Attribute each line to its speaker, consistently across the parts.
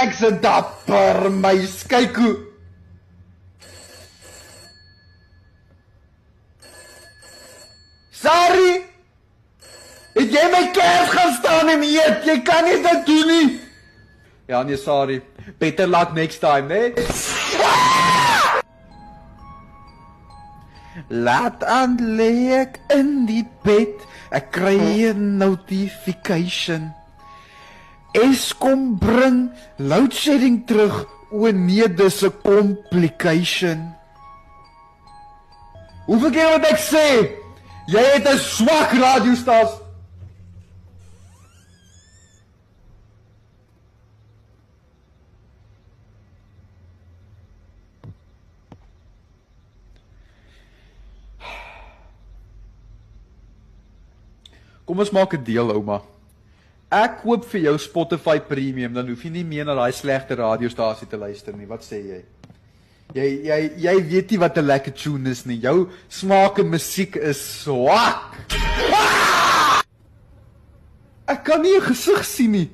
Speaker 1: Ek's 'n dapper meis, kyk hoe. Sorry! Het jy my kers gaan staan en eet? Jy kan nie dit doen nie. Ja nee, sorry. Better luck next time, né? Laat aan lê ek in die bed. Ek kry 'n notification. Eskom bring load shedding terug. O nee, dis 'n complication. Hoeveel keer moet ek sê? Jy het 'n swak radiostasie. Kom ons maak 'n deal, ouma. Ek koop vir jou Spotify Premium, dan hoef jy nie meer na daai slegte radiostasie te luister nie. Wat sê jy? Jy weet nie wat 'n lekker tune is nie. Jou smaak in musiek is swak. Ek kan nie 'n gesig sien nie.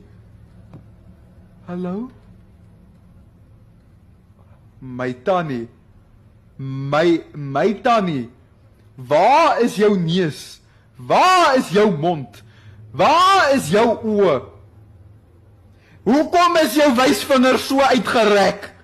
Speaker 1: Hallo? My tannie. My tannie. Waar is jou neus? Waar is jou mond? Waar is jou oë? Hoekom is jou wysvinger so uitgerek?